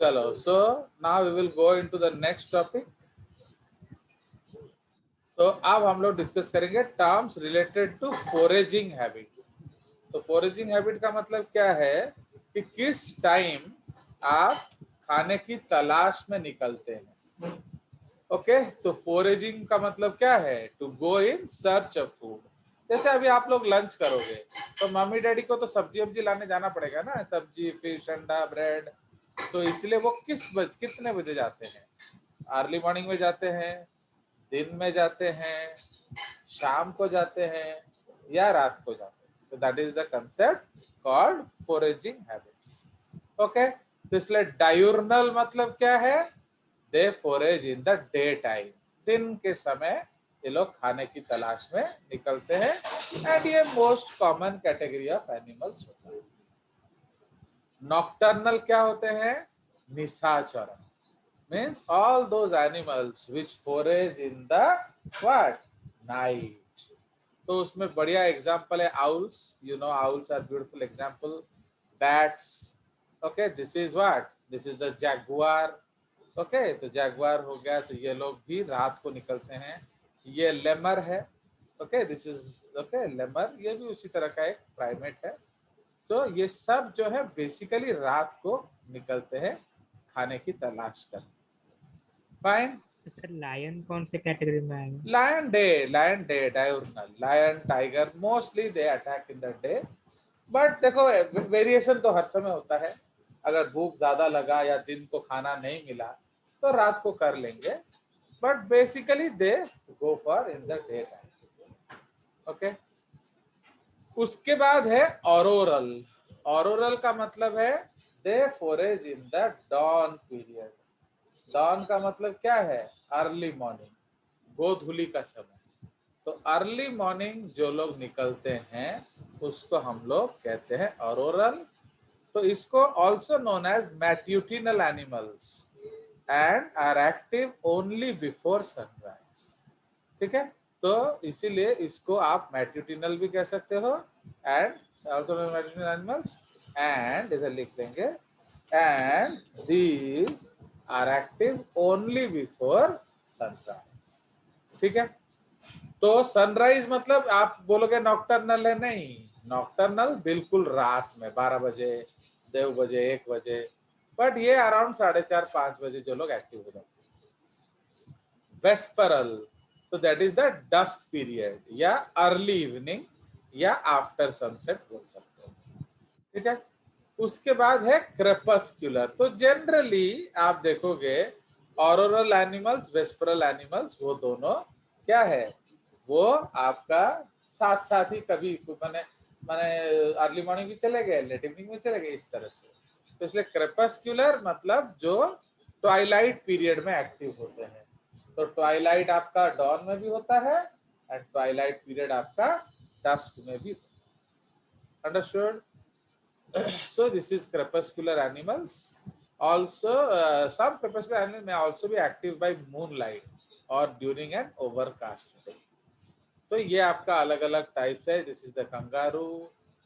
चलो, so now we will go into the next topic. तो अब हम लोग डिस्कस करेंगे terms related to foraging habit. तो फोरेजिंग हैबिट का मतलब क्या है कि किस टाइम आप खाने की तलाश में निकलते हैं। ओके, तो फोरेजिंग का मतलब क्या है? To go in search of food. जैसे अभी आप लोग लंच करोगे तो मम्मी डैडी को तो सब्जी वब्जी लाने जाना पड़ेगा ना, सब्जी, फिश, अंडा, ब्रेड। तो इसलिए वो कितने बजे जाते हैं? अर्ली मॉर्निंग में जाते हैं, दिन में जाते हैं, शाम को जाते हैं, या रात को जाते हैं। तो that is the concept called foraging habits. Okay, तो इसलिए डायूर्नल मतलब क्या है? They forage in the day time. दिन के समय ये लोग खाने की तलाश में निकलते हैं, एंड ये most common category of animals होता है। नॉक्टर्नल क्या होते हैं? निशाचर means all those animals which forage in the what night। तो उसमें बढ़िया एग्जांपल है owls. You know owls are beautiful example. Bats. Okay, this is what, this is the jaguar. Okay, तो जैगुआर हो गया, तो ये लोग भी रात को निकलते हैं। ये लेमर है। Okay, this is okay lemur, ये भी उसी तरह का एक प्राइमेट है। सो ये सब जो है बेसिकली रात को निकलते हैं खाने की तलाश कर। फाइन। तो सर लायन कौन से कैटेगरी में आएगा? Lion day diurnal, lion tiger mostly they attack in the day. But देखो, वेरिएशन तो हर समय होता है। अगर भूख ज्यादा लगा या दिन को खाना नहीं मिला तो रात को कर लेंगे, but basically they go for in the day time. Okay, उसके बाद है ऑरोरल। ऑरोरल का मतलब है they forage in the dawn period. Dawn का मतलब क्या है? अर्ली मॉर्निंग, गोधूली का समय। तो अर्ली मॉर्निंग जो लोग निकलते हैं उसको हम लोग कहते हैं ऑरोरल। तो इसको also known as matutinal animals and are active only before sunrise. ठीक है, तो इसीलिए इसको आप मैट्यूटिनल भी कह सकते हो, and also matutinal animals, and इधर लिख देंगे and these are active only before sunrise. ठीक है, तो सनराइज मतलब आप बोलोगे नॉक्टर्नल है, नहीं। नॉक्टर्नल बिल्कुल रात में 12 बजे, 2 बजे, 1 बजे, बट ये अराउंड 4:30-5 बजे जो लोग एक्टिव हो जाते हैं। वेस्परल, so that is the dusk period या अर्ली इवनिंग या आफ्टर सनसेट बोल सकते हो। ठीक है, उसके बाद है क्रेपस्क्यूलर। तो जनरली आप देखोगे ऑरोरल एनिमल्स, वेस्परल एनिमल्स, वो दोनों क्या है, वो आपका साथ साथ ही कभी मैंने मैंने अर्ली मॉर्निंग भी चले गए, लेट इवनिंग में चले गए, इस तरह से। तो इसलिए क्रेपस्क्यूलर मतलब जो ट्वाइलाइट पीरियड में एक्टिव होते हैं। तो ट्वाइलाइट आपका डॉन में भी होता है एंड ट्वाइलाइट पीरियड आपका डस्क में भी। Understood? So this is crepuscular animals. Also, some crepuscular animals may also be active by moonlight or during an overcast day. तो ये आपका अलग अलग टाइप्स है। This is the kangaroo,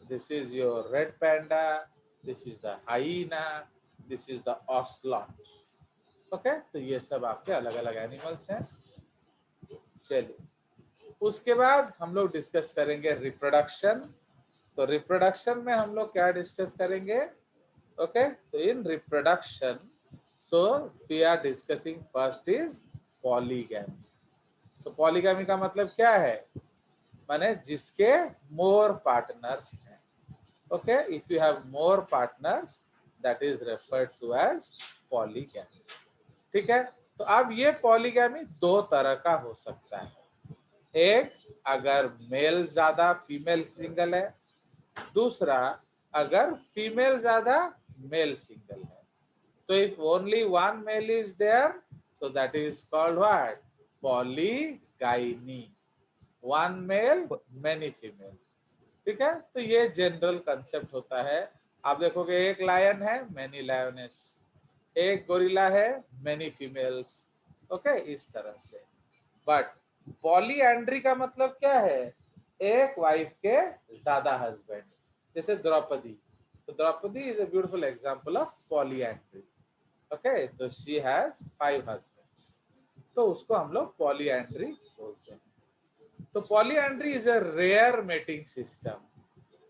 this is your red panda, this is the hyena, this is the ocelot. Okay, तो ये सब आपके अलग अलग एनिमल्स हैं। चलिए, उसके बाद हम लोग डिस्कस करेंगे रिप्रोडक्शन। तो रिप्रोडक्शन में हम लोग क्या डिस्कस करेंगे? ओके, तो in reproduction, so we are discussing first is polygamy. तो पॉलीगैमी का मतलब क्या है? माने जिसके मोर पार्टनर्स हैं। Okay, if you have more partners that is referred to as polygamy. ठीक है, तो अब ये पॉलीगैमी दो तरह का हो सकता है। एक, अगर मेल ज्यादा फीमेल सिंगल है। दूसरा, अगर फीमेल ज्यादा मेल सिंगल है। तो if only one male is there, so that is called what? Polygyny. One male many female. ठीक है, तो ये जनरल कंसेप्ट होता है। आप देखोगे एक लायन है, मेनी लायनेस। एक गोरिल्ला है, मेनी फीमेल्स। ओके, इस तरह से। बट पॉलीएंड्री का मतलब क्या है? एक वाइफ के ज्यादा हस्बैंड। जैसे द्रौपदी, तो Draupadi is a beautiful example of polyandry. Okay, तो शी हैज 5 हस्बैंड्स, तो उसको हम लोग पॉलीएंड्री बोलते हैं। तो polyandry is a rare mating system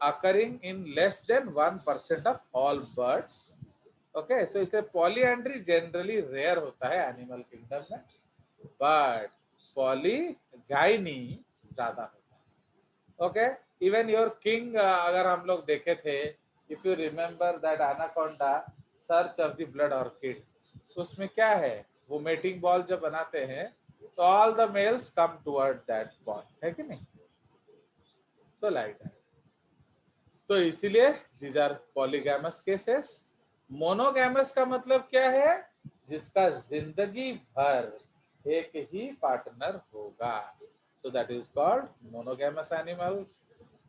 occurring in less than 1% of all birds. Okay, तो इसलिए पॉलीएंड्री जनरली रेयर होता है एनिमल किंगडम में, बट पॉलीगाइनी ज्यादा होता है। ओके, इवन योर किंग, अगर हम लोग देखे थे, if you remember that anaconda search of the blood orchid, उसमें क्या है, वो मेटिंग बॉल जब बनाते हैं तो all the males come toward that ball, है कि नहीं? So like that. तो इसीलिए these are polygamous cases. Monogamous का मतलब क्या है, जिसका जिंदगी भर एक ही पार्टनर होगा, so that is called monogamous animals।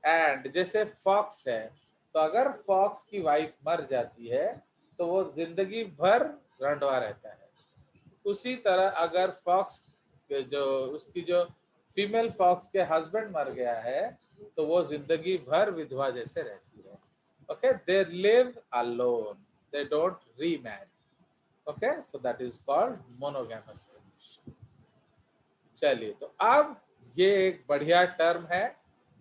And जैसे फॉक्स है, तो अगर फॉक्स की वाइफ मर जाती है तो वो जिंदगी भर रंडवा रहता है। उसी तरह अगर फॉक्स जो उसकी जो फीमेल फॉक्स के हस्बैंड मर गया है तो वो जिंदगी भर विधवा जैसे रहती है। Okay, they live alone, they don't remarry. Okay, so that is called monogamous relation. चलिए, तो अब ये एक बढ़िया टर्म है,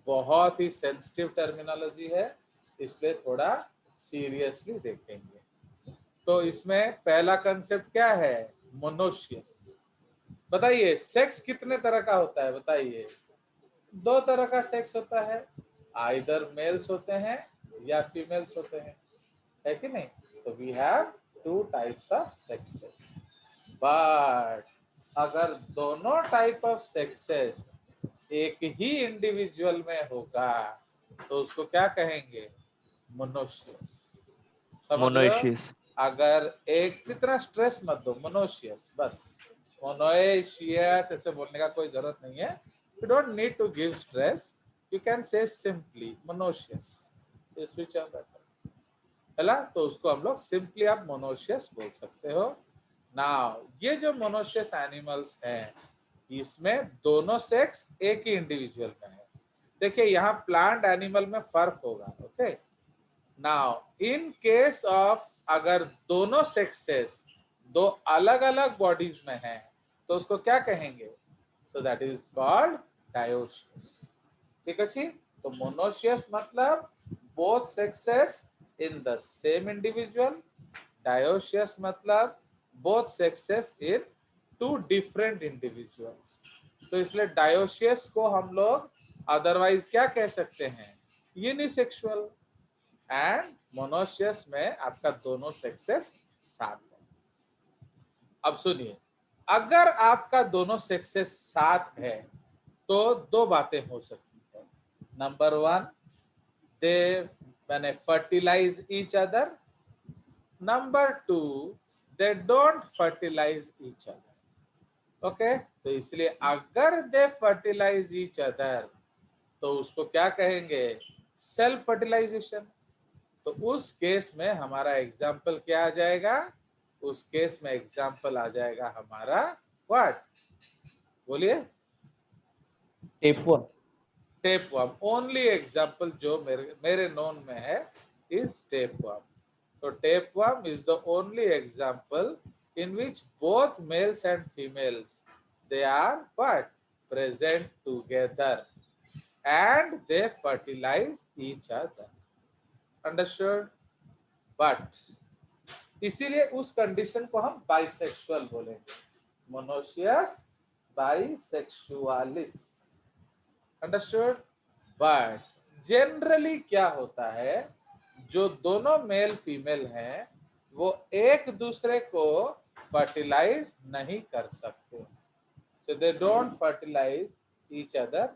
बहुत ही सेंसिटिव टर्मिनोलॉजी है, इसलिए थोड़ा सीरियसली देखेंगे। तो इसमें पहला कंसेप्ट क्या है, मोनोशियस। बताइए सेक्स कितने तरह का होता है, बताइए। 2 तरह का सेक्स होता है, आइदर मेल्स होते हैं या फीमेल्स होते हैं, है कि नहीं? तो we have 2 types of sexes. But अगर दोनों टाइप ऑफ सेक्सेस एक ही इंडिविजुअल में होगा तो उसको क्या कहेंगे, मोनोशियस। समझ रहे हो? मोनोइशियस। अगर एक, कितना स्ट्रेस मत दो, मोनोशियस बस। मोनोशियस ऐसे बोलने का कोई जरूरत नहीं है, you don't need to give stress, you can say simply monoecious. Switch on है, तो उसको हम लोग सिंपली आप मोनोशियस बोल सकते हो। नाउ ये जो मोनोशियस एनिमल्स हैं, इसमें दोनों सेक्स एक ही इंडिविजुअल में है। देखिए यहाँ प्लांट एनिमल में फर्क होगा। Okay, now in case of अगर दोनों सेक्सेस 2 अलग अलग बॉडीज में हैं तो उसको क्या कहेंगे, तो दैट इज कॉल्ड डायोशियस। ठीक है, तो मोनोशियस मतलब both sexes in the same individual, dioecious मतलब बोथ सेक्सेस इन 2 डिफरेंट इंडिविजुअल्स। तो इसलिए डायोशियस को हम लोग अदरवाइज क्या कह सकते हैं, यूनिसेक्सुअल। एंड मोनोशियस में आपका दोनों सेक्सेस साथ है। अब सुनिए, अगर आपका दोनों सेक्सेस साथ है तो 2 बातें हो सकती है। नंबर 1, दे मैंने fertilize each other. Number 2, they don't fertilize each other. Okay, तो इसलिए अगर दे फर्टिलाइज ईच अदर तो उसको क्या कहेंगे, सेल्फ फर्टिलाइजेशन। तो उस केस में हमारा एग्जाम्पल क्या आ जाएगा, उस केस में एग्जाम्पल आ जाएगा हमारा व्हाट, बोलिए, टेपवर्म। टेपवर्म। ओनली एग्जाम्पल जो मेरे नोन में है इज टेपवर्म। तो tapeworm is the only example in which both males and females they are what, present together and they fertilize each other. Understood? But इसीलिए उस condition को हम bisexual बोलेंगे, monoecious bisexualis. Understood? But generally क्या होता है, जो दोनों मेल फीमेल हैं वो एक दूसरे को फर्टिलाइज नहीं कर सकते, so they don't fertilize each other,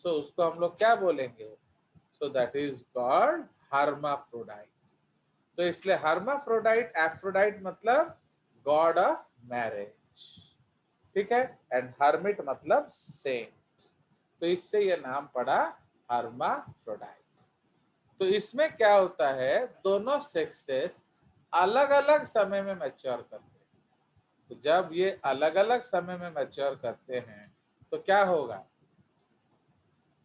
so उसको हम लोग क्या बोलेंगे, so that is called hermaphrodite। तो इसलिए हर्माफ्रोडाइट, एफ्रोडाइट मतलब गॉड ऑफ मैरिज, ठीक है, एंड हर्मिट मतलब सेंट, तो इससे ये नाम पड़ा हर्माफ्रोडाइट। तो इसमें क्या होता है, दोनों सेक्सेस अलग अलग समय में मैच्योर करते हैं। तो जब ये अलग अलग समय में मैच्योर करते हैं तो क्या होगा,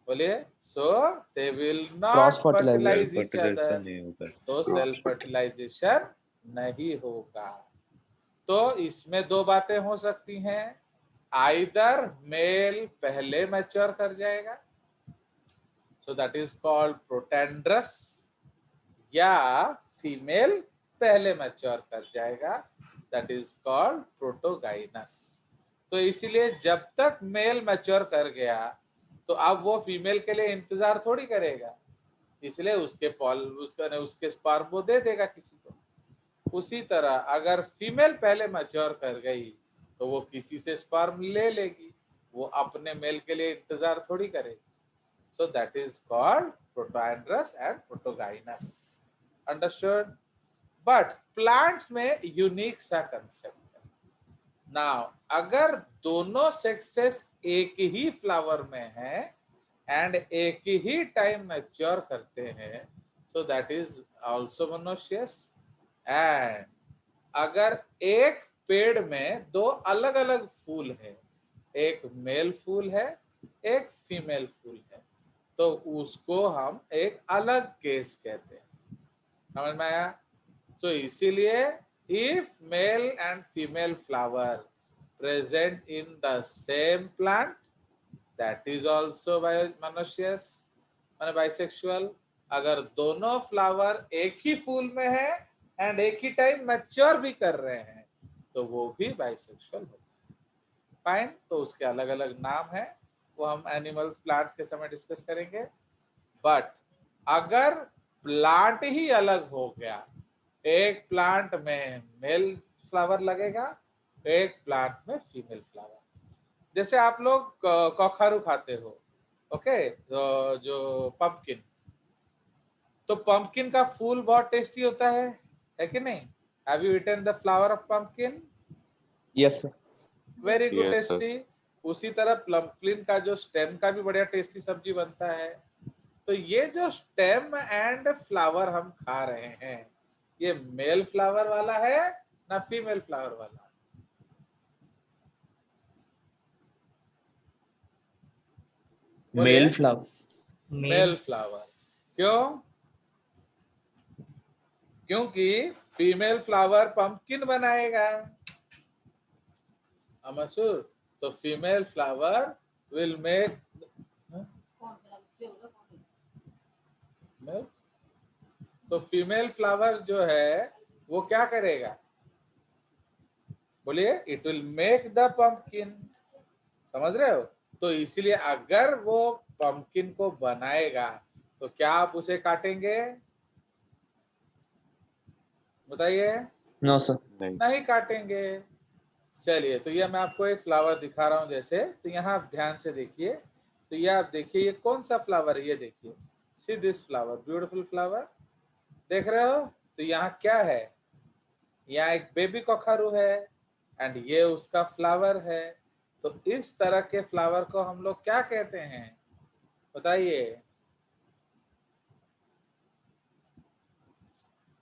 बोलिए, so they will cross not fertilisation. Fertilise each other, नहीं होगा। तो सेल्फ फर्टिलाइजेशन नहीं होगा। तो इसमें दो बातें हो सकती हैं, आइदर मेल पहले मैच्योर कर जाएगा, सो दैट इज कॉल्ड प्रोटेंड्रस, या फीमेल पहले मैच्योर कर जाएगा, दैट इज कॉल्ड प्रोटोगाइनस। तो इसीलिए जब तक मेल मैच्योर कर गया तो अब वो फीमेल के लिए इंतजार थोड़ी करेगा, इसलिए उसके स्पर्म वो दे देगा किसी को। उसी तरह अगर फीमेल पहले मैच्योर कर गई तो वो किसी से स्पर्म ले लेगी, वो अपने मेल के लिए इंतजार थोड़ी करेगी। So that is called protoandrous and protogynous. Understood? But plants में यूनिक सा कंसेप्ट है। Now अगर दोनों सेक्सेस एक ही फ्लावर में हैं एंड एक ही टाइम मैच्योर करते हैं, so that is also monoecious. And अगर एक पेड़ में दो अलग अलग फूल है, एक मेल फूल है एक फीमेल फूल है, तो उसको हम एक अलग केस कहते हैं। समझ में आया? तो इसीलिए if mail and female flower present in the same plant, that is also monoecious माने बाइसेक्सुअल। अगर दोनों फ्लावर एक ही फूल में है एंड एक ही टाइम मैच्योर भी कर रहे हैं तो वो भी बाइसेक्सुअल होता है। फाइन, तो उसके अलग अलग नाम है, वो हम एनिमल्स प्लांट्स के समय डिस्कस करेंगे। बट अगर प्लांट ही अलग हो गया, एक प्लांट में मेल फ्लावर लगेगा एक प्लांट में फीमेल फ्लावर, जैसे आप लोग कखारू खाते हो, ओके, जो पंपकिन, तो पंपकिन का फूल बहुत टेस्टी होता है कि नहीं? Have you eaten the flower of pumpkin? Yes sir. Very good, Yes, sir. Tasty. उसी तरह प्लम्पकिन का जो स्टेम का भी बढ़िया टेस्टी सब्जी बनता है। तो ये जो स्टेम एंड फ्लावर हम खा रहे हैं, ये मेल फ्लावर वाला है ना फीमेल फ्लावर वाला? Male flower. Male flower. क्यों? क्योंकि फीमेल फ्लावर पंपकिन बनाएगा, अमसूर, तो फीमेल फ्लावर विल मेक तो फीमेल फ्लावर जो है वो क्या करेगा? बोलिए, it will make the pumpkin. समझ रहे हो? तो इसीलिए अगर वो पंपकिन को बनाएगा तो क्या आप उसे काटेंगे? बताइए। No sir. नहीं काटेंगे। चलिए, तो ये मैं आपको एक फ्लावर दिखा रहा हूं जैसे, तो यहाँ आप ध्यान से देखिए। तो ये आप देखिए, ये कौन सा फ्लावर है, ये देखिए, see this flower, beautiful flower, देख रहे हो? तो यहाँ क्या है? यहाँ एक बेबी कखारू है एंड ये उसका फ्लावर है। तो इस तरह के फ्लावर को हम लोग क्या कहते हैं, बताइए,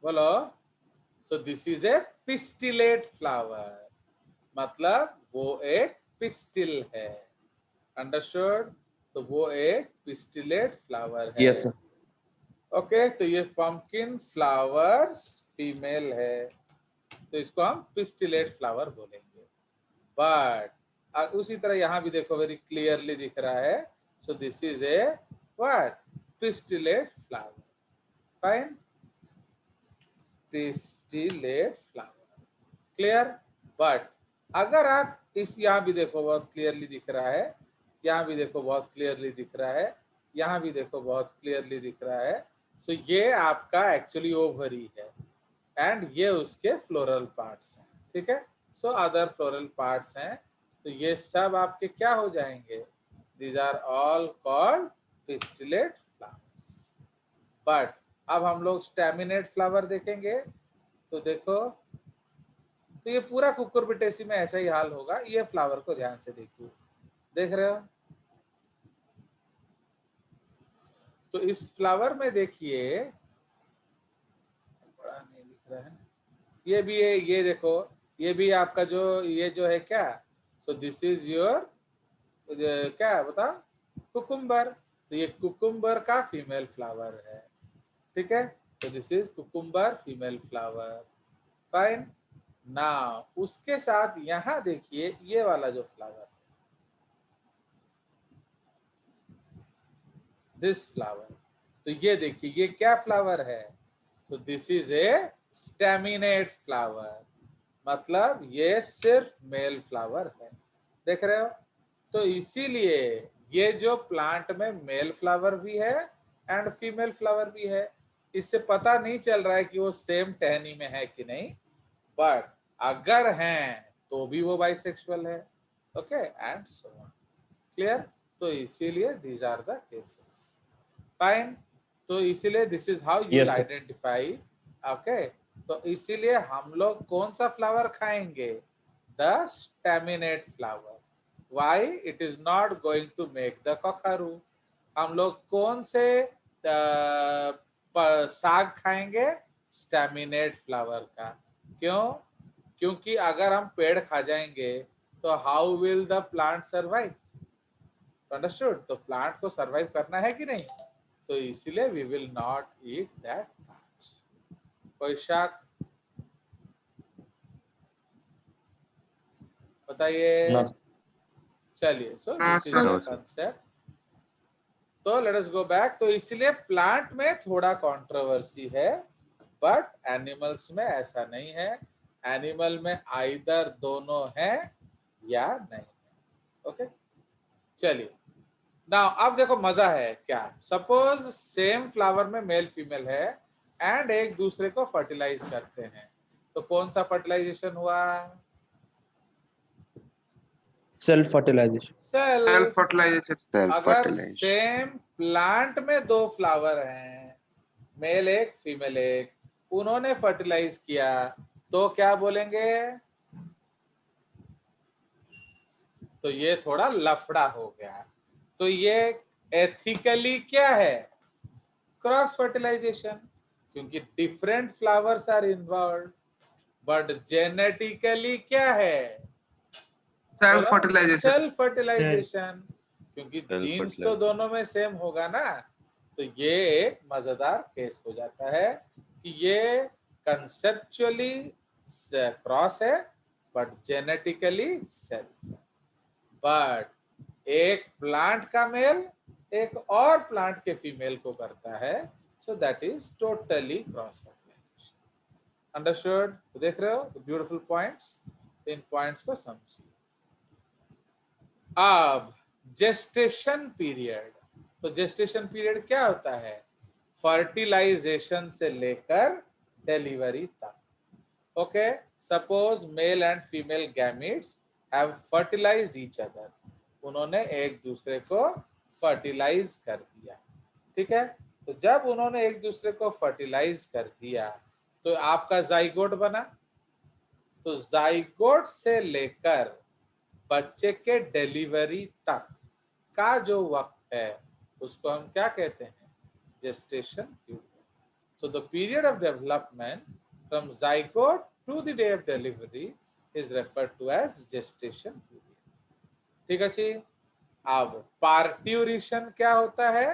बोलो। सो this is a pistillate flower, मतलब वो एक पिस्टिल है। अंडरस्टूड? तो वो एक पिस्टिलेट फ्लावर है। Yes sir. ओके, तो ये पंपकिन फ्लावर्स फीमेल है, तो इसको हम पिस्टिलेट फ्लावर बोलेंगे। बट उसी तरह यहाँ भी देखो, वेरी क्लियरली दिख रहा है। सो this is a what? Pistillate flower. Fine, pistillate flower, clear? But अगर आप इस, यहाँ भी देखो बहुत क्लियरली दिख रहा है, यहाँ भी देखो बहुत क्लियरली दिख रहा है, यहाँ भी देखो बहुत क्लियरली दिख रहा है। सो ये आपका एक्चुअली ओवरी है एंड ये उसके फ्लोरल पार्ट्स हैं, ठीक है? सो अदर फ्लोरल पार्ट्स हैं, तो ये सब आपके क्या हो जाएंगे? These are all called pistillate flowers. But अब हम लोग स्टैमिनेट फ्लावर देखेंगे, तो देखो, तो ये पूरा कुकुरबिटेसी में ऐसा ही हाल होगा। ये फ्लावर को ध्यान से देखिए, देख रहे हो? तो इस फ्लावर में देखिए, बड़ा नहीं दिख रहा है, ये भी है, ये देखो, ये भी आपका जो ये जो है क्या, सो दिस इज योर क्या बता, कुकुम्बर। तो ये कुकुम्बर का फीमेल फ्लावर है, ठीक है? तो this is cucumber female flower. Fine, ना उसके साथ यहां देखिए ये वाला जो फ्लावर, दिस फ्लावर, तो ये देखिए ये क्या फ्लावर है, तो this is a staminate flower, मतलब ये सिर्फ मेल फ्लावर है, देख रहे हो। तो इसीलिए ये जो प्लांट में मेल फ्लावर भी है एंड फीमेल फ्लावर भी है, इससे पता नहीं चल रहा है कि वो सेम टहनी में है कि नहीं, बट अगर हैं तो भी वो बाइसेक्सुअल है। Okay and so on, clear. तो इसीलिए these are the cases, fine. तो इसीलिए this is how you will Yes, sir. Identify. Okay, तो इसीलिए हम लोग कौन सा फ्लावर खाएंगे, the staminate flower. Why, it is not going to make the कखारू। हम लोग कौन से साग खाएंगे, स्टेमिनेट फ्लावर का। क्यों, क्योंकि अगर हम पेड़ खा जाएंगे तो how will the plant survive, understood. तो प्लांट को सर्वाइव करना है कि नहीं, तो इसीलिए we will not eat that plant. कोई शक, बताइए। No, sir. चलिए, सो हाँ this is sir. The No, sir. Concept. तो लेट अस गो बैक। तो इसलिए प्लांट में थोड़ा कंट्रोवर्सी है, बट एनिमल्स में ऐसा नहीं है। एनिमल में आइदर दोनों है या नहीं है। ओके, चलिए नाउ अब देखो मजा है क्या। सपोज सेम फ्लावर में मेल फीमेल है एंड एक दूसरे को फर्टिलाइज करते हैं, तो कौन सा फर्टिलाइजेशन हुआ, Self-fertilization. सेल्फ। Self fertilization. अगर Self-fertilization. सेम प्लांट में दो फ्लावर हैं, मेल एक फीमेल एक, उन्होंने फर्टिलाइज किया, तो क्या बोलेंगे, तो ये थोड़ा लफड़ा हो गया। तो ये एथिकली क्या है, क्रॉस फर्टिलाइजेशन, क्योंकि different flowers are involve, but genetically क्या है, सेल्फ फर्टिलाइजेशन। सेल्फ फर्टिलाइजेशन, क्योंकि जीन्स तो Self-fertilization. दोनों में सेम होगा ना। तो ये एक मजेदार केस हो जाता है कि ये कंसेप्चुअली क्रॉस है बट जेनेटिकली सेल्फ है। बट एक प्लांट का मेल एक और प्लांट के फीमेल को करता है, so that is totally cross fertilization, understood. देख रहे हो ब्यूटीफुल पॉइंट्स, इन पॉइंट्स को समझिए। अब जेस्टेशन पीरियड, तो जेस्टेशन पीरियड क्या होता है, फर्टिलाइजेशन से लेकर डिलीवरी तक। Okay, suppose male and female gametes have fertilized each other, उन्होंने एक दूसरे को फर्टिलाइज कर दिया, ठीक है। तो जब उन्होंने एक दूसरे को फर्टिलाइज कर दिया तो आपका जाइगोट बना। तो जाइगोट से लेकर बच्चे के डिलीवरी तक का जो वक्त है उसको हम क्या कहते हैं, gestation period. So the period of development from zygote to the day of delivery is referred to as gestation period. ठीक है जी। अब पार्ट्यूरिशन क्या होता है,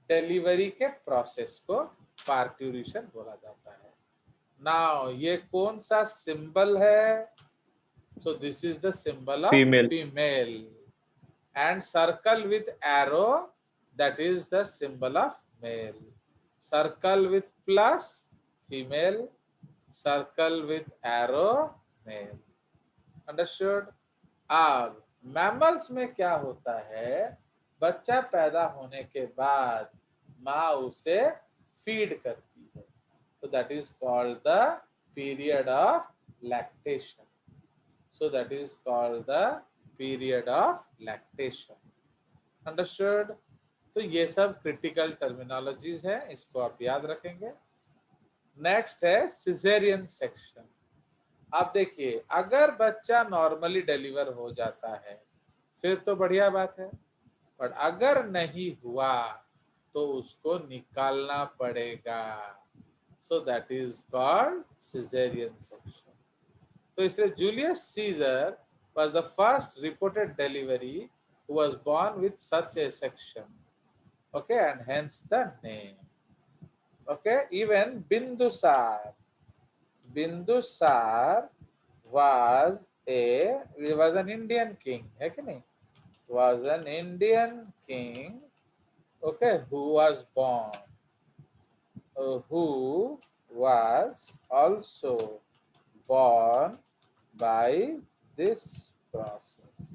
डिलीवरी के प्रोसेस को पार्ट्यूरिशन बोला जाता है। नाउ ये कौन सा सिंबल है, so this is the symbol of Female. female and circle with arrow, that is the symbol of male. Circle with plus female, circle with arrow male, understood। अब मैमल्स में क्या होता है, बच्चा पैदा होने के बाद माँ उसे फीड करती है, तो that is called the period of lactation. So that is called the period of lactation, understood। तो ये सब क्रिटिकल टर्मिनोलॉजीज हैं, इसको आप याद रखेंगे। नेक्स्ट है सिजेरियन सेक्शन। आप देखिए अगर बच्चा नॉर्मली डिलीवर हो जाता है फिर तो बढ़िया बात है, पर अगर नहीं हुआ तो उसको निकालना पड़ेगा, सो that is called caesarean section. तो इसलिए Julius Caesar was the first reported delivery who was born with such a section, okay, and hence the name, okay। Even Bindusar was an Indian king, है कि नहीं? Was an Indian king, okay, who was born, who was also born by this process.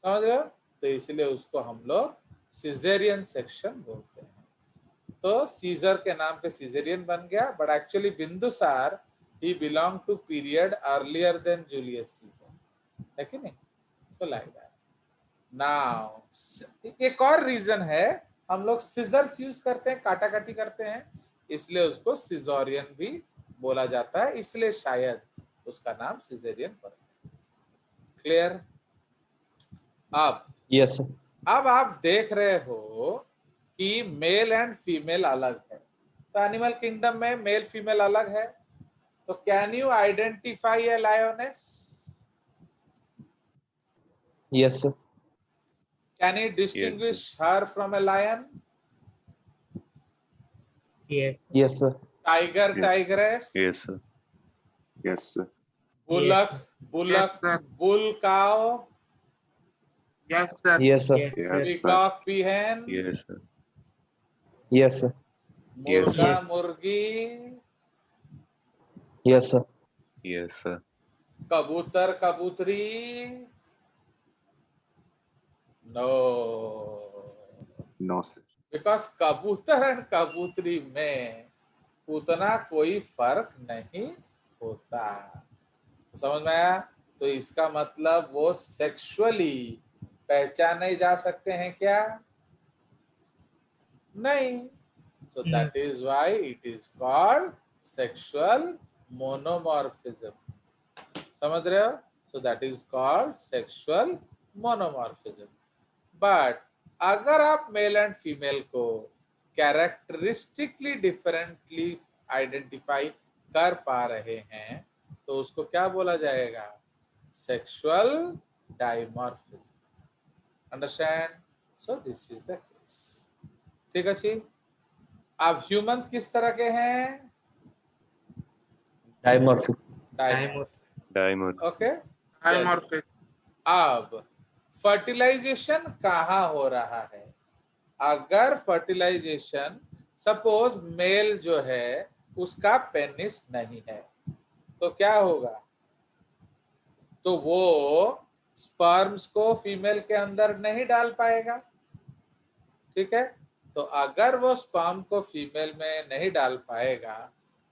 समझ रहे हो? तो इसलिए उसको हम लोग सिजेरियन सेक्शन बोलते हैं। तो सीजर के नाम पे सिजेरियन बन गया, but actually Bindusara he belonged to period earlier than Julius Caesar, है कि नहीं? So like that. Now एक और रीजन है, हम लोग सिजर्स यूज करते हैं, काटा काटी करते हैं, इसलिए उसको सिजोरियन भी बोला जाता है, इसलिए शायद उसका नाम सिजेरियन पड़ा। क्लियर? अब Yes, sir. अब आप देख रहे हो कि मेल एंड फीमेल अलग है, तो एनिमल किंगडम में मेल फीमेल अलग है, तो can you identify a lioness? Yes, sir. Can you distinguish her from a lion? Yes. Yes, sir. Tiger, Yes. Tigress, Yes, sir. Yes, sir. Bullock, Yes. Bullock, Yes, sir. Bull cow, Yes, sir. Yes, sir. Yes. Yes, sir. Peacock, peahen, Yes, sir. Yes, sir. मुर्गा, Yes. मुर्गी, Yes, sir. Yes, sir. कबूतर, कबूतरी, no, No, sir. Because कबूतर and कबूतरी में उतना कोई फर्क नहीं होता। तो समझ में आया? तो इसका मतलब वो सेक्सुअली पहचाने जा सकते हैं क्या? नहीं। सो that is why it is called sexual मोनोमॉर्फिज्म। समझ रहे हो? सो that is called sexual मोनोमॉर्फिज्म। But अगर आप मेल एंड फीमेल को कैरेक्टरिस्टिकली डिफरेंटली आइडेंटिफाई कर पा रहे हैं तो उसको क्या बोला जाएगा? Sexual dimorphism. Understand? So this is the case. ठीक है जी। अब ह्यूमंस किस तरह के हैं? Dimorphic. Dimorphic. Diamond. Okay. Dimorphic. अब फर्टिलाइजेशन कहाँ हो रहा है? अगर फर्टिलाइजेशन सपोज मेल जो है उसका पेनिस नहीं है तो क्या होगा? तो वो स्पर्म्स को फीमेल के अंदर नहीं डाल पाएगा। ठीक है? तो अगर वो स्पर्म को फीमेल में नहीं डाल पाएगा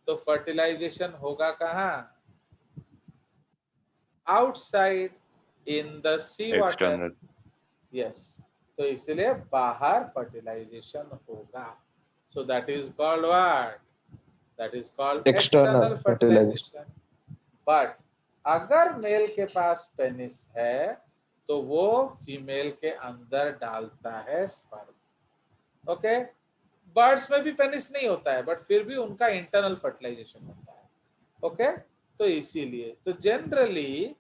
तो फर्टिलाइजेशन होगा कहाँ? Outside, in the sea water. External. Yes. तो इसलिए बाहर फर्टिलाइजेशन होगा। So that is called what? That is called External external fertilization. But अगर मेल के पास पेनिस है तो वो फीमेल के अंदर डालता है स्पर्म। ओके? बर्ड्स में भी पेनिस नहीं होता है बट फिर भी उनका इंटरनल फर्टिलाइजेशन होता है। ओके? तो इसीलिए तो जनरली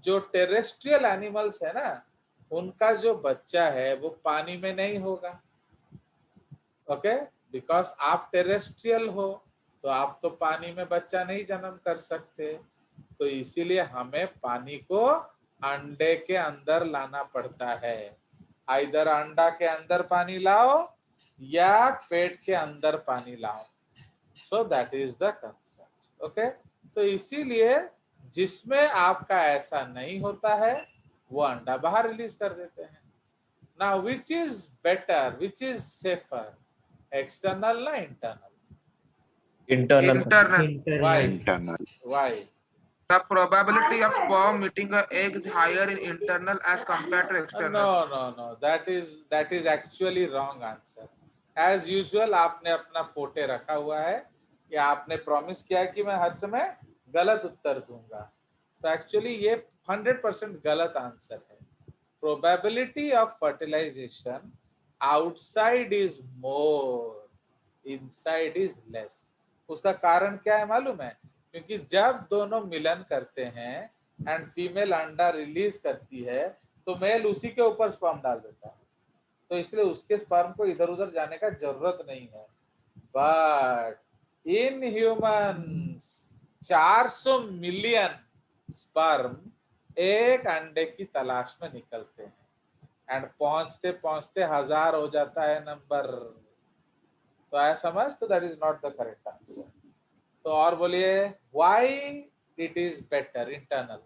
जो टेरेस्ट्रियल एनिमल्स है ना उनका जो बच्चा है वो पानी में नहीं होगा। ओके? बिकॉज आप टेरेस्ट्रियल हो तो आप तो पानी में बच्चा नहीं जन्म कर सकते, तो इसीलिए हमें पानी को अंडे के अंदर लाना पड़ता है। आइदर अंडा के अंदर पानी लाओ या पेट के अंदर पानी लाओ। सो that is the concept. Okay? तो इसीलिए जिसमें आपका ऐसा नहीं होता है वो अंडा बाहर रिलीज कर देते हैं। Now which is better, which is safer, external ना internal? Internal. Internal. Why? Internal. Why? The probability of sperm meeting an egg is higher in internal as compared to external. No. That is actually wrong answer. As usual आपने अपना फोटे रखा हुआ है कि आपने promise किया है कि मैं हर समय गलत उत्तर दूंगा, तो एक्चुअली ये 100% गलत आंसर है। Probability of fertilization outside is more, inside is less. उसका कारण क्या है मालूम है? क्योंकि जब दोनों मिलन करते हैं एंड फीमेल अंडा रिलीज करती है तो मेल उसी के ऊपर स्पर्म डाल देता है, तो इसलिए उसके स्पर्म को इधर उधर जाने का जरूरत नहीं है। But in humans 400 million sperm एक अंडे की तलाश में निकलते हैं एंड पहुंचते पहुंचते 1000 हो जाता है नंबर। तो आया समझ? तो that is not the correct answer. तो और बोलिए, why it is better internal?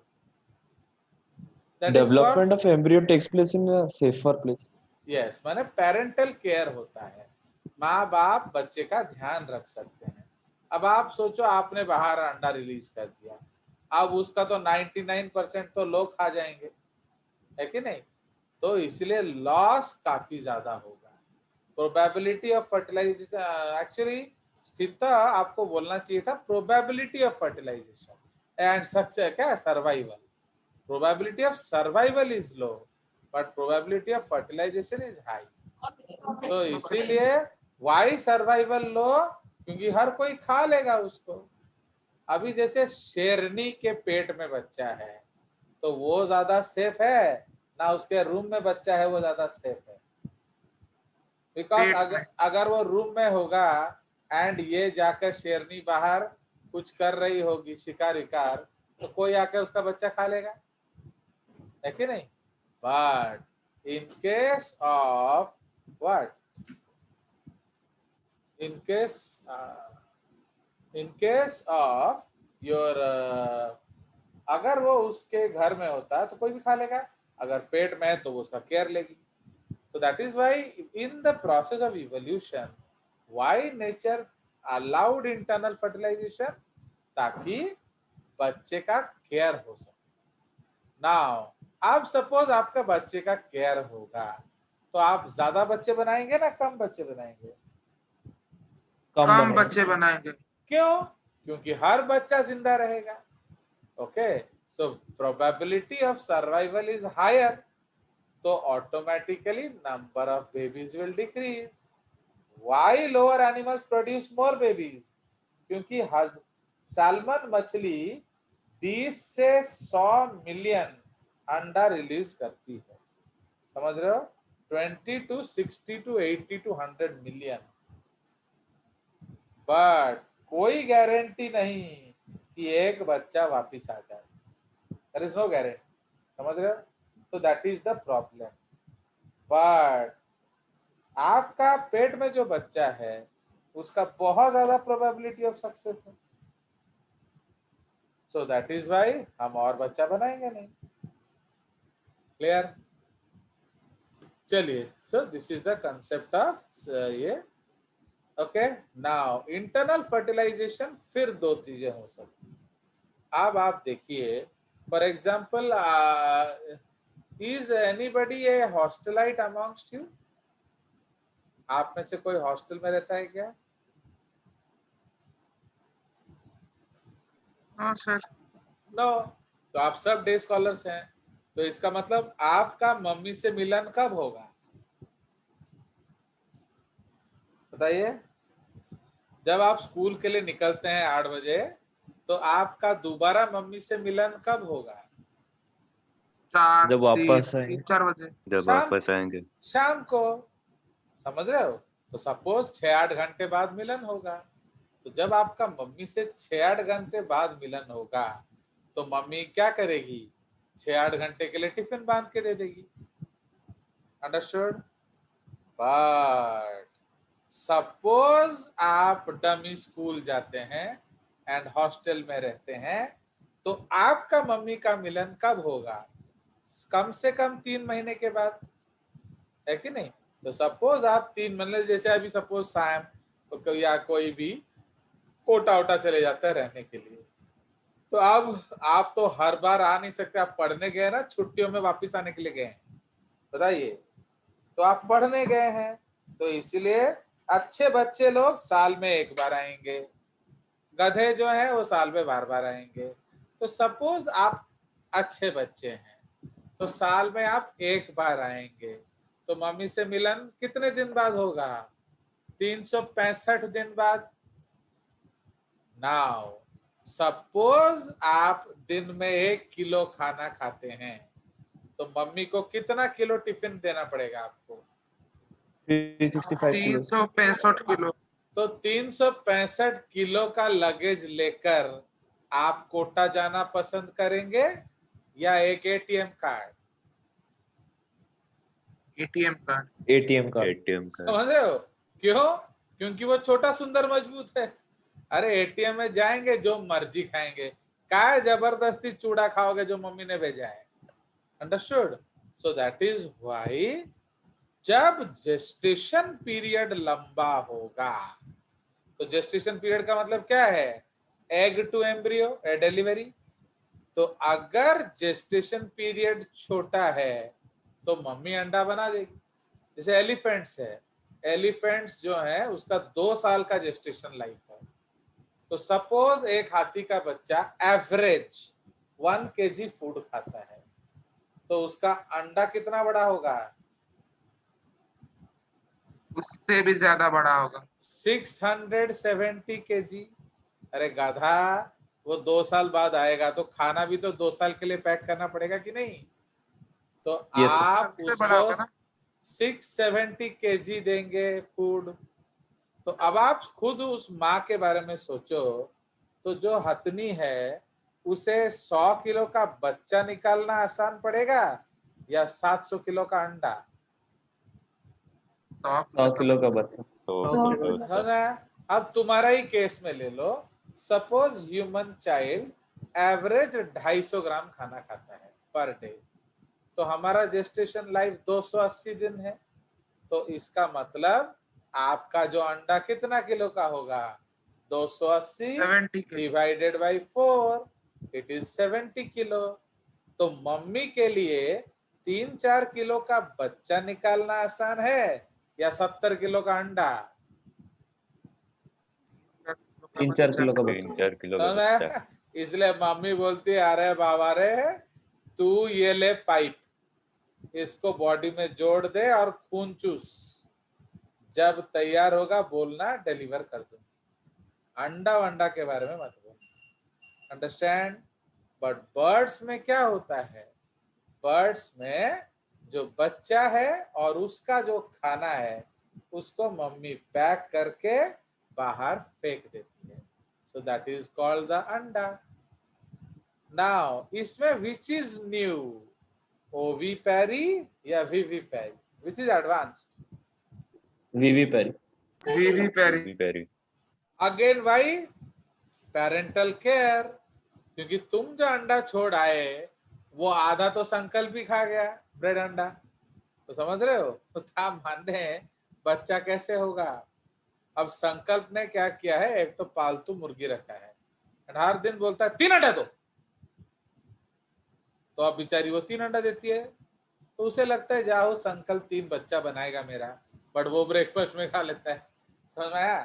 That is called, Development of embryo takes place in a safer place. Yes, माने पेरेंटल केयर होता है, माँ बाप बच्चे का ध्यान रख सकते हैं। अब आप सोचो, आपने बाहर अंडा रिलीज कर दिया, अब उसका तो 99% तो लोग खा जाएंगे, है कि नहीं? तो इसलिए लॉस काफी ज्यादा होगा। प्रोबेबिलिटी ऑफ फर्टिलाइजेशन, एक्चुअली स्थिरता आपको बोलना चाहिए था probability of fertilisation and success, क्या survival. Probability of survival is low but probability of fertilisation is high. तो इसीलिए वाई सर्वाइवल लो, क्योंकि हर कोई खा लेगा उसको। अभी जैसे शेरनी के पेट में बच्चा है तो वो ज्यादा सेफ है ना उसके रूम में बच्चा है वो ज्यादा सेफ है? बिकॉज अगर वो रूम में होगा एंड ये जाकर शेरनी बाहर कुछ कर रही होगी शिकार विकार, तो कोई आकर उसका बच्चा खा लेगा, है कि नहीं? But in case of what, in case of your, अगर वो उसके घर में होता है तो कोई भी खा लेगा, अगर पेट में है तो वो उसका केयर लेगी। So that is why in the process of evolution, why nature allowed internal fertilization, ताकि बच्चे का केयर हो सके। Now, अब सपोज आपका बच्चे का केयर होगा तो आप ज्यादा बच्चे बनाएंगे ना कम बच्चे बनाएंगे? कम बच्चे बनाएंगे। क्यों? क्योंकि हर बच्चा जिंदा रहेगा। Okay, so probability of survival is higher, तो automatically number of babies will decrease. Why lower animals produce more babies? क्योंकि सैल्मन मछली 20 से 100 मिलियन अंडा रिलीज करती है, समझ रहे हो? 20 to 60 to 80 to 100 million. But कोई गारंटी नहीं कि एक बच्चा वापिस आ जाए, देयर इज नो गारंटी, समझ रहे हो? तो that is the problem. But आपका पेट में जो बच्चा है उसका बहुत ज्यादा प्रोबेबिलिटी ऑफ सक्सेस है, सो दैट इज व्हाई हम और बच्चा बनाएंगे नहीं। क्लियर? चलिए, so this is the concept of ये। ओके, नाउ इंटरनल फर्टिलाइजेशन फिर दो चीजें हो सकती। अब आप देखिए, for example, is anybody a hostelite amongst you? आप में से कोई हॉस्टल में रहता है क्या? हाँ सर। नो। तो आप सब डे स्कॉलर्स हैं, तो इसका मतलब आपका मम्मी से मिलन कब होगा बताइए? जब आप स्कूल के लिए निकलते हैं 8 बजे, तो आपका दोबारा मम्मी से मिलन कब होगा? जब वापस आएंगे। 4 बजे। जब वापस आएंगे। शाम को, समझ रहे हो? तो सपोज 6-8 घंटे बाद मिलन होगा। तो जब आपका मम्मी से 6-8 घंटे बाद मिलन होगा तो मम्मी क्या करेगी? 6-8 घंटे के लिए टिफिन बांध के दे देगी। अंडरस्टूड? बट सपोज आप डमी स्कूल जाते हैं एंड हॉस्टल में रहते हैं, तो आपका मम्मी का मिलन कब होगा? कम से कम 3 महीने के बाद, है कि नहीं? तो सपोज आप 3 महीने, जैसे अभी सपोज सायम तो या कोई भी कोटा वोटा चले जाता है रहने के लिए, तो अब आप तो हर बार आ नहीं सकते, आप पढ़ने गए ना, छुट्टियों में वापस आने के लिए गए हैं, बताइए? तो आप पढ़ने गए हैं, तो इसलिए अच्छे बच्चे लोग साल में एक बार आएंगे, गधे जो हैं वो साल में बार बार आएंगे। तो सपोज आप अच्छे बच्चे हैं तो साल में आप एक बार आएंगे, तो मम्मी से मिलन कितने दिन बाद होगा? 365 दिन बाद। नाउ सपोज आप दिन में 1 किलो खाना खाते हैं, तो मम्मी को कितना किलो टिफिन देना पड़ेगा आपको? 365 किलो। 365 किलो। तो 365 किलो का लगेज लेकर आप कोटा जाना पसंद करेंगे या एक ATM card? ATM card. ATM card. ATM card. समझ रहे हो क्यों? क्योंकि वो छोटा सुंदर मजबूत है। अरे एटीएम में जाएंगे जो मर्जी खाएंगे, काय जबरदस्ती चूड़ा खाओगे जो मम्मी ने भेजा है। Understood? So that is why जब जेस्टेशन पीरियड लंबा होगा, तो जेस्टेशन पीरियड का मतलब क्या है? Egg to embryo delivery. तो अगर जेस्टेशन पीरियड छोटा है तो मम्मी अंडा बना देगी। जैसे एलिफेंट्स है, एलिफेंट्स जो है उसका 2 साल का जेस्टेशन लाइफ है। तो सपोज एक हाथी का बच्चा एवरेज 1 kg फूड खाता है, तो उसका अंडा कितना बड़ा होगा? उससे भी ज्यादा बड़ा होगा। 670 kg। अरे गाधा, वो 2 साल बाद आएगा तो खाना भी तो 2 साल के लिए पैक करना पड़ेगा कि नहीं? तो Yes, sir. आप सबसे बड़ा होगा उसको ना। 670 kg देंगे फूड। तो अब आप खुद उस माँ के बारे में सोचो, तो जो हथनी है उसे 100 किलो का बच्चा निकालना आसान पड़ेगा या 700 किलो का अंडा? 100 किलो का बच्चा। तो है ना? अब तुम्हारा ही केस में ले लो, सपोज ह्यूमन चाइल्ड एवरेज 250 ग्राम खाना खाता है पर डे, तो हमारा जेस्टेशन लाइफ 280 दिन है। तो इसका मतलब आपका जो अंडा कितना किलो का होगा? 280 70 kilo. Divided by 4, it is 70 kilo. तो मम्मी के लिए 3-4 किलो का बच्चा निकालना आसान है या 70 किलो का अंडा? 3-4 किलो का बच्चा। 3-4 किलो का तो बच्चा। ना, इसलिए मम्मी बोलती है अरे बाबा रे, तू ये ले पाइप, इसको बॉडी में जोड़ दे और खून चूस, जब तैयार होगा बोलना, डिलीवर कर दूं। अंडा वंडा के बारे में मत बोल। अंडरस्टैंड? बट बर्ड्स में क्या होता है? बर्ड्स में जो बच्चा है और उसका जो खाना है उसको मम्मी पैक करके बाहर फेंक देती है। So that is called the अंडा। नाउ इसमें विच इज न्यू, ओवीपैरी या viviparity? Which is advanced? Viviparity. Viviparity. पेरी। अगेन भाई पेरेंटल केयर, क्योंकि तुम जो अंडा छोड़ आए वो आधा तो संकल्प ही खा गया, ब्रेड अंडा। तो समझ रहे हो तो था मानने बच्चा कैसे होगा? अब संकल्प ने क्या किया है, एक तो पालतू मुर्गी रखा है, हर दिन बोलता है 3 अंडा दो, तो अब बेचारी वो 3 अंडा देती है। तो उसे लगता है जाओ संकल्प 3 बच्चा बनाएगा मेरा, बट वो ब्रेकफास्ट में खा लेता है। समझ में आया?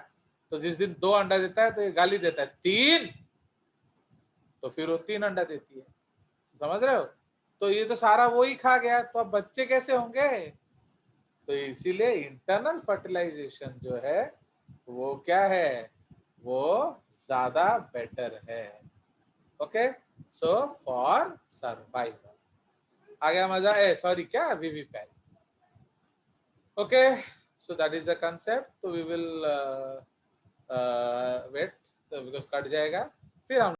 तो जिस दिन 2 अंडा देता है तो ये गाली देता है 3, तो फिर वो 3 अंडा देती है। समझ रहे हो? तो ये तो सारा वो ही खा गया, तो अब बच्चे कैसे होंगे? तो इसीलिए इंटरनल फर्टिलाइजेशन जो है वो क्या है, वो ज्यादा बेटर है। Okay, so for survival. आ गया मजा? सॉरी क्या, viviparity. Okay, so that is the concept. तो we will wait because cut जाएगा, फिर हम